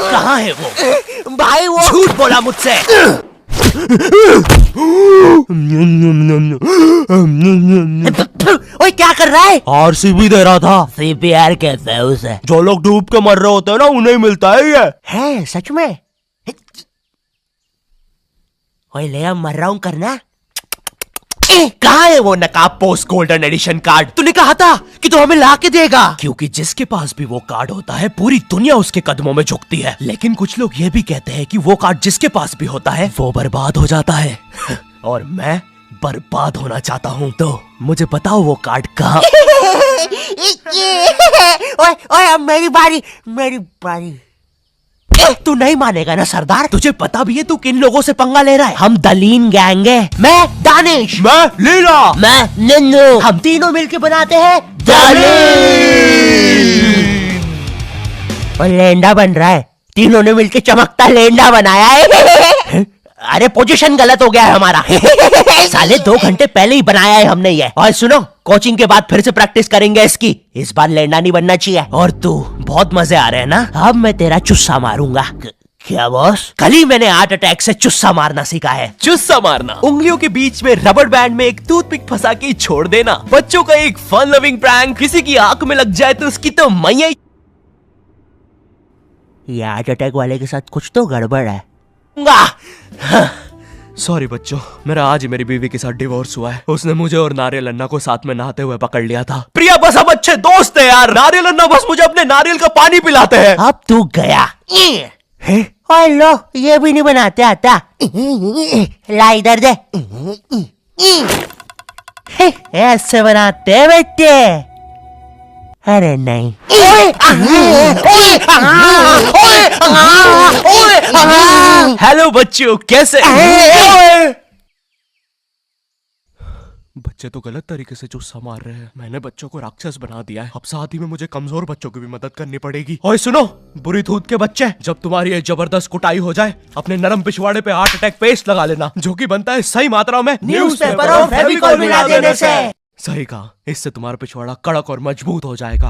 कहाँ है वो? भाई वो झूठ बोला मुझसे। ओए क्या कर रहा है? आरसीबी दे रहा था। सीपीआर कहते हैं उसे। जो लोग डूब के मर रहे होते हैं ना, उन्हें मिलता है ये। है सच में? ओए ले अब मर रहा हूँ करना। कहाँ है वो नकाब पोस्ट गोल्डन एडिशन कार्ड? तूने कहा था कि तू हमें ला के देगा। क्योंकि जिसके पास भी वो कार्ड होता है, पूरी दुनिया उसके कदमों में झुकती है। लेकिन कुछ लोग ये भी कहते हैं कि वो कार्ड जिसके पास भी होता है वो बर्बाद हो जाता है। और मैं बर्बाद होना चाहता हूँ, तो मुझे बताओ वो कार्ड कहाँ? ओए ओए अब मेरी बारी। तू नहीं मानेगा ना सरदार? तुझे पता भी है तू किन लोगों से पंगा ले रहा है? हम दलीन गैंग है। मैं दानिश, मैं लीला, मैं नन्नू, हम तीनों मिलके बनाते हैं दलीन। और लेंडा बन रहा है। तीनों ने मिलके चमकता लेंडा बनाया है। अरे पोजीशन गलत हो गया है हमारा। साले 2 घंटे पहले ही बनाया है हमने ये। और सुनो, कोचिंग के बाद फिर से प्रैक्टिस करेंगे इसकी। इस बार लेंडा नहीं बनना चाहिए। और तू बहुत मजे आ रहे हैं ना? अब मैं तेरा चुस्सा मारूंगा। क्या बॉस? कल ही मैंने हार्ट अटैक से चुस्सा मारना सीखा है। चुस्सा मारना उंगलियों के बीच में रबर बैंड में एक टूथपिक फंसा के छोड़ देना। बच्चों का एक फन लविंग प्रैंक। किसी की आंख में लग जाए तो उसकी तो मैया। ये हार्ट अटैक वाले के साथ कुछ तो गड़बड़ है। सॉरी बच्चों, मेरा आज ही मेरी बीवी के साथ डिवोर्स हुआ है। उसने मुझे और नारियल अन्ना को साथ में नहाते हुए पकड़ लिया था। प्रिया बस हम अच्छे दोस्त हैं यार। नारियल अन्ना बस मुझे अपने नारियल का पानी पिलाते हैं। अब तू गया। ओए लो, ये भी नहीं बनाते आता। ला इधर दे। ऐसे बनाते हैं बेटे। अरे नहीं। हेलो बच्चों, कैसे? बच्चे तो गलत तरीके से चुस्सा मार रहे हैं। मैंने बच्चों को राक्षस बना दिया है। अब साथ ही में मुझे कमजोर बच्चों की भी मदद करनी पड़ेगी। और सुनो बुरी धूत के बच्चे, जब तुम्हारी ये जबरदस्त कुटाई हो जाए, अपने नरम पिछवाड़े पे हार्ट अटैक पेस्ट लगा लेना, जो कि बनता है सही मात्रा में न्यूज़पेपर और फेविकोल मिला देने से। सही कहा, इससे तुम्हारा पिछवाड़ा कड़क और मजबूत हो जाएगा।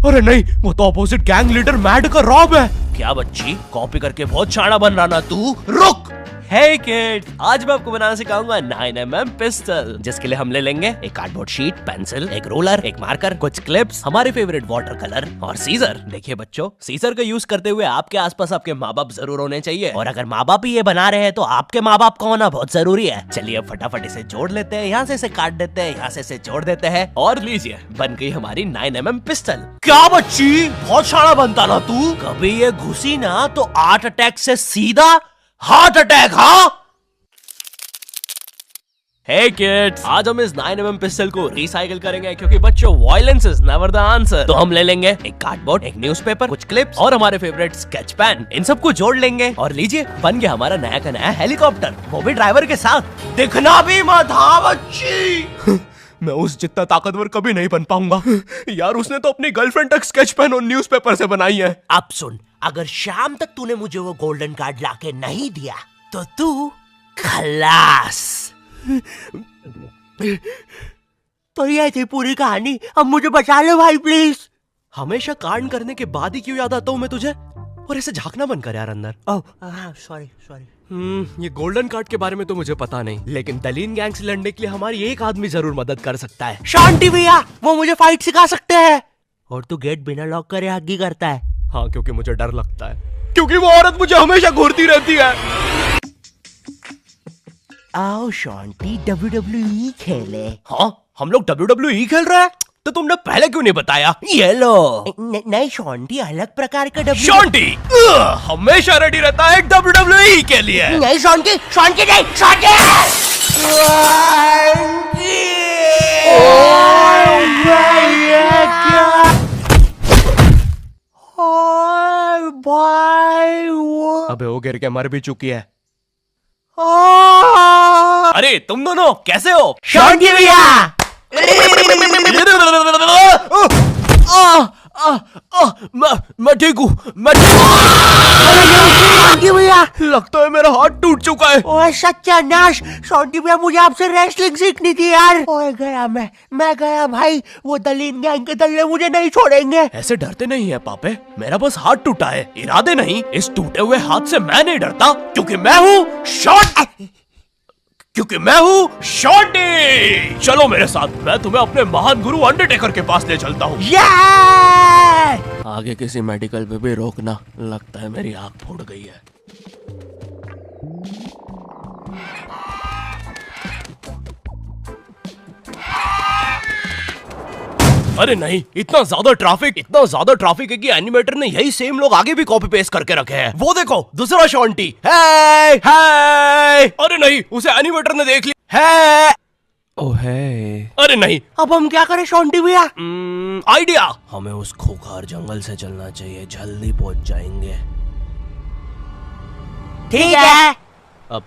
अरे नहीं, वो तो अपोजिट गैंग लीडर मैड का रॉब है। क्या बच्ची, कॉपी करके बहुत शाना बन रहा ना तू? रुक। हे किड, आज मैं आपको बनाना सिखाऊंगा 9mm पिस्टल, जिसके लिए हम ले लेंगे एक कार्डबोर्ड शीट, पेंसिल, एक रोलर, एक मार्कर, कुछ क्लिप्स, हमारे फेवरेट वाटर कलर और सीजर। देखिए बच्चों, सीजर का यूज करते हुए आपके आसपास आपके माँ बाप जरूर होने चाहिए। और अगर माँ बाप ही ये बना रहे हैं तो आपके माँ बाप का होना बहुत जरूरी है। चलिए अब फटाफट इसे जोड़ लेते हैं। यहाँ से इसे काट देते हैं, यहाँ से इसे जोड़ देते हैं और लीजिए, बन गई हमारी 9mm पिस्टल। क्या बच्ची, बहुत शाना बनता ना तू? कभी ये घुसी ना तो हार्ट अटैक से सीधा हार्ट अटैक। हाँ हे किड्स, आज हम इस 9mm पिस्टल को रिसाइकिल करेंगे, क्योंकि बच्चों violence is never the answer. तो हम ले लेंगे एक कार्डबोर्ड, एक न्यूज़पेपर, कुछ क्लिप्स और हमारे फेवरेट स्केच पेन। इन सबको जोड़ लेंगे और लीजिए, बन गया हमारा नया का नया हेलीकॉप्टर, वो भी ड्राइवर के साथ। दिखना भी मत। हाँ बच्ची। मैं उस जितना ताकतवर कभी नहीं बन पाऊंगा यार। उसने तो अपनी गर्लफ्रेंड तक स्केच पेन और न्यूज़पेपर से बनाई है। अब सुन, अगर शाम तक तूने मुझे वो गोल्डन कार्ड लाके नहीं दिया तो तू खलास। तो ये थी पूरी कहानी। अब मुझे बचा लो भाई प्लीज। हमेशा कांड करने के बाद ही क्यों याद आता हूँ मैं तुझे? और ऐसे झांकना बंद कर यार अंदर। सॉरी। ये गोल्डन कार्ड के बारे में तो मुझे पता नहीं, लेकिन दलीन गैंग से लड़ने के लिए हमारी एक आदमी जरूर मदद कर सकता है। शांति भैया, वो मुझे फाइट सिखा सकते हैं। और तू गेट बिना लॉक करे हग्गी करता है। हाँ, क्योंकि मुझे डर लगता है, क्योंकि वो औरत मुझे हमेशा घूरती रहती है। आओ शांति, WWE खेले। हाँ, हम लोग WWE खेल रहे हैं? तो तुमने पहले क्यों नहीं बताया? ये लो। नहीं शांति, अलग प्रकार का शांति हमेशा रेडी रहता है WWE के लिए। नहीं शांति नहीं भाई वो। अबे वो गिर के मर भी चुकी है। अरे तुम दोनों कैसे हो? शांति भैया। मैं ठीक हूँ, शॉन्टी भैया, लगता है मेरा हाथ टूट चुका है। ओए सत्यानाश, शॉन्टी भैया मुझे आपसे रेसलिंग सीखनी थी यार। ओए गया मैं गया भाई, वो दलीन गैंग के दल्ले मुझे नहीं छोड़ेंगे। ऐसे डरते नहीं है पापे, मेरा बस हाथ टूटा है, इरादे नहीं। इस टूटे हुए हाथ से मैं नहीं डरता, क्योंकि मैं हूँ शॉन्टी। चलो मेरे साथ, मैं तुम्हें अपने महान गुरु अंडरटेकर के पास ले चलता हूँ। आगे किसी मेडिकल पे भी रोकना, लगता है मेरी आंख फूट गई है। अरे नहीं, इतना ज्यादा ट्रैफिक है कि एनिमेटर ने यही सेम लोग आगे भी कॉपी पेस्ट करके रखे हैं। वो देखो, दूसरा शॉन्टी। हे अरे नहीं, उसे एनिमेटर ने देख लिया। ओह है। अरे नहीं, अब हम क्या करें शॉन्टी भैया? आइडिया, हमें उस खूंखार जंगल से चलना चाहिए, जल्दी पहुंच जाएंगे। ठीक है। अब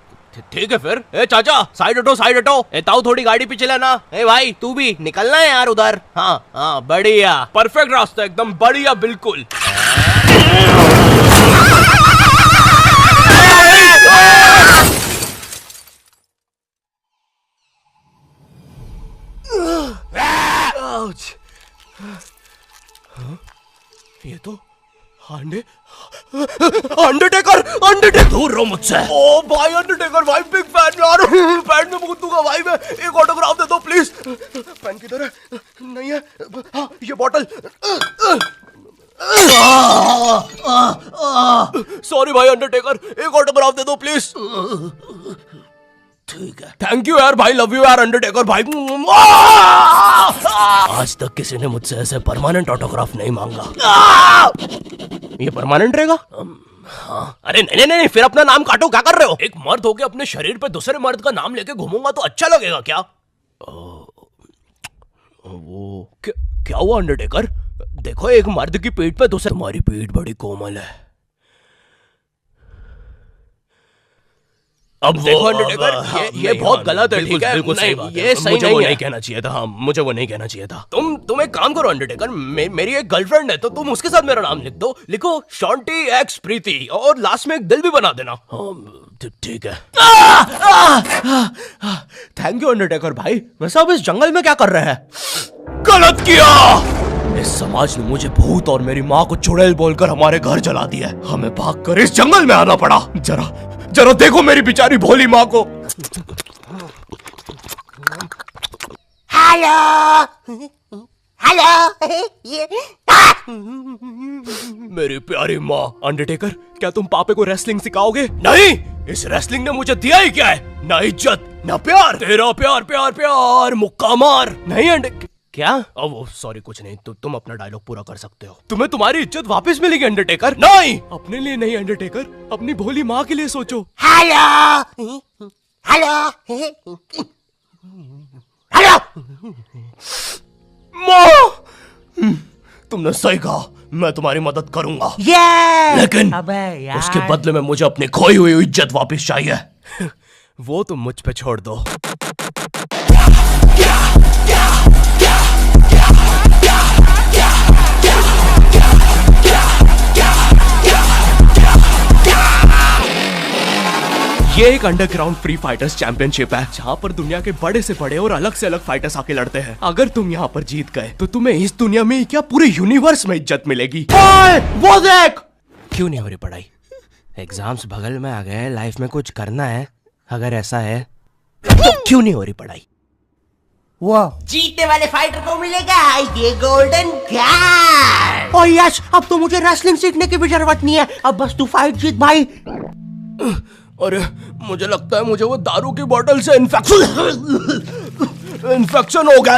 ठीक है फिर। ए चाचा, साइड हटो। ए ताऊ, थोड़ी गाड़ी पीछे लेना। ए भाई, तू भी निकलना है यार उधर। हाँ, बढ़िया, परफेक्ट रास्ता, एकदम बढ़िया, बिल्कुल। ये तो अंडरटेकर दूर रहो मुझसे। ओ भाई अंडरटेकर भाई, बिग फैन यार, पैन में मूत दूंगा भाई मैं। एक ऑटोग्राफ दे दो प्लीज। पैन किधर है? नहीं है। हाँ, ये बॉटल। सॉरी भाई अंडरटेकर, एक ऑटोग्राफ दे दो प्लीज। ठीक है, थैंक यू यार भाई, लव यू यार अंडरटेकर भाई। आज तक किसी ने मुझसे ऐसे परमानेंट ऑटोग्राफ नहीं मांगा। ये परमानेंट रहेगा? हाँ। अरे नहीं, फिर अपना नाम काटो, क्या कर रहे हो? एक मर्द होके अपने शरीर पे दूसरे मर्द का नाम लेके घूमूंगा तो अच्छा लगेगा क्या? वो क्या हुआ अंडरटेकर? देखो, एक मर्द की पीठ पे दूसरे। तुम्हारी पीठ बड़ी कोमल है। अब देखो अंडरटेकर, ये बहुत गलत है, ठीक है? ये सही नहीं है। नहीं कहना चाहिए था। हाँ, मुझे वो नहीं कहना चाहिए था। तुम एक काम करो अंडरटेकर, मेरी एक गर्लफ्रेंड है, तो तुम उसके साथ मेरा नाम लिख दो। लिखो शॉन्टी एक्स प्रीति, और लास्ट में एक दिल भी बना देना। ठीक है। थैंक यू अंडरटेकर भाई। वैसे अब इस जंगल में क्या कर रहे हैं? गलत किया। इस समाज ने मुझे भूत और मेरी माँ को चुड़ैल बोलकर हमारे घर जला दिया। हमें भागकर इस जंगल में आना पड़ा। जरा देखो मेरी बेचारी भोली माँ को। हेलो। मेरी प्यारी माँ। अंडरटेकर, क्या तुम पापे को रेसलिंग सिखाओगे? नहीं, इस रेसलिंग ने मुझे दिया ही क्या है? ना इज्जत, ना प्यार। तेरा प्यार मुक्का मार। नहीं क्या? वो सॉरी, कुछ नहीं। तुम अपना डायलॉग पूरा कर सकते हो। तुम्हें तुम्हारी इज्जत वापस मिलेगी अंडरटेकर। नहीं, अपने लिए नहीं अंडरटेकर, अपनी भोली माँ के लिए सोचो। हेलो। माँ, तुमने सही कहा, मैं तुम्हारी मदद करूंगा। लेकिन उसके बदले में मुझे अपनी खोई हुई इज्जत वापस चाहिए। वो तुम मुझ पे छोड़ दो। ये एक अंडरग्राउंड फ्री फाइटर्स चैंपियनशिप है, जहाँ पर दुनिया के बड़े से बड़े और अलग से अलग फाइटर्स आके लड़ते हैं। अगर तुम यहाँ पर जीत गए तो तुम्हें इस दुनिया में क्या, पूरे यूनिवर्स में इज्जत मिलेगी। वो देख। क्यों नहीं हो रही पढ़ाई? एग्जाम्स बगल में आ गए, लाइफ में कुछ करना है। अगर ऐसा है तो क्यों नहीं हो रही पढ़ाई? वो जीतने वाले फाइटर को मिलेगा ये गोल्डन कैप। और यस, अब तो मुझे रेसलिंग सीखने की भी जरूरत नहीं है, अब बस तू फाइट जीत भाई। अरे मुझे लगता है मुझे वो दारू की बोतल से इन्फेक्शन हो गया।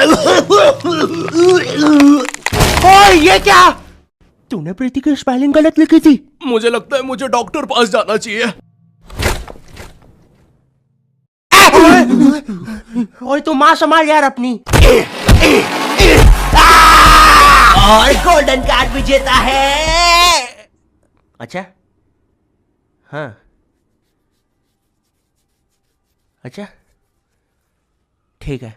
ओए ये क्या? तूने प्रीति की स्पेलिंग गलत लिखी थी। मुझे लगता है मुझे डॉक्टर पास जाना चाहिए। ओए तू माँ संभाल यार अपनी। और गोल्डन कार्ड विजेता है। अच्छा, हाँ, अच्छा, ठीक है।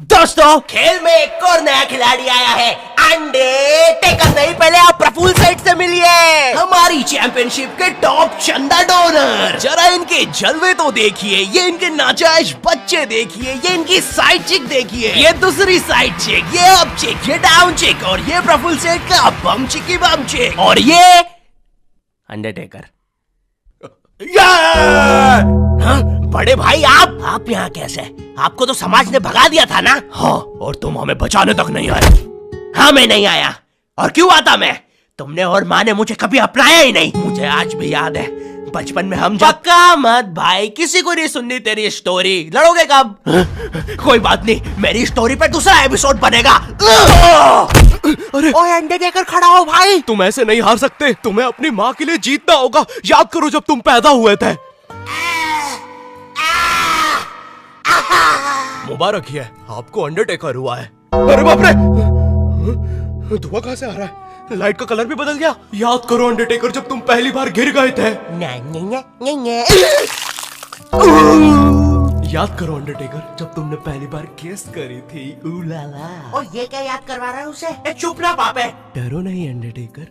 दोस्तों, खेल में एक और नया खिलाड़ी आया है, अंडरटेकर नहीं पहले आप प्रफुल्ल सेठ से मिलिए, हमारी चैंपियनशिप के टॉप चंदा डोनर। जरा इनके जलवे तो देखिए, ये इनके नाजायज बच्चे देखिए, ये इनकी साइड चिक देखिए, ये दूसरी साइड चिक, ये अप चिक, ये डाउन चिक, और ये प्रफुल्ल सेठ का बम चिकी बम चिक, और ये अंडरटेकर। हाँ, बड़े भाई आप यहाँ कैसे? आपको तो समाज ने भगा दिया था ना? हाँ, और तुम हमें बचाने तक नहीं आए। हाँ, मैं नहीं आया। और क्यों आता मैं? तुमने और माँ ने मुझे कभी अपनाया ही नहीं। मुझे आज भी याद है, बचपन में हम पक्का मत भाई, किसी को नहीं सुननी तेरी स्टोरी। लड़ोगे कब? कोई बात नहीं, मेरी स्टोरी पे दूसरा एपिसोड बनेगा। अरे ओए अंडरटेकर, खड़ा हो भाई। तुम ऐसे नहीं हार सकते, तुम्हें अपनी माँ के लिए जीतना होगा। याद करो जब तुम पैदा हुए थे। मुबारक है, आपको अंडरटेकर हुआ है। अरे बाप रे, धुआं कहाँ से आ रहा है? लाइट का कलर भी बदल गया। याद करो अंडरटेकर, जब तुम पहली बार गिर गए थे। याद करो अंडरटेकर, जब तुमने पहली बार किस करी थी। उलाला। और ये क्या याद करवा रहा है उसे? चुप ना पापे। डरो नहीं अंडरटेकर।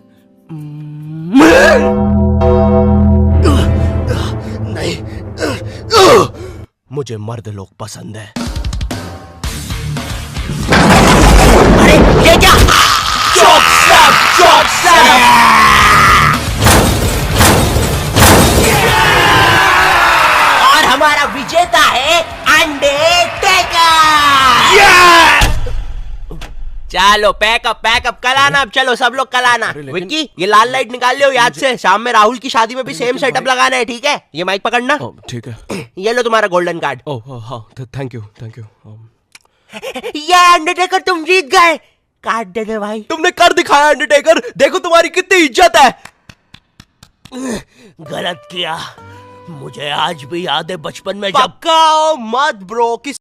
नहीं, मुझे मर्द लोग पसंद है। अरे ये क्या? चौक और हमारा विजेता है अंडरटेकर। चलो पैकअप कल आना। अब चलो सब लोग कल आना। विक्की, ये लाल लाइट निकाल लियो याद से। शाम में राहुल की शादी में भी सेम सेटअप लगाना है, ठीक है? ये माइक पकड़ना। ठीक है। ये लो तुम्हारा गोल्डन कार्ड। ओह हाँ, थैंक यू। ये अंडरटेकर, तुम जीत गए। कार्ड दे दे भाई। तुमने कर दिखाया अंडरटेकर, देखो तुम्हारी कितनी इज्जत है। गलत किया, मुझे आज भी याद है बचपन में जब पक्का मत ब्रो,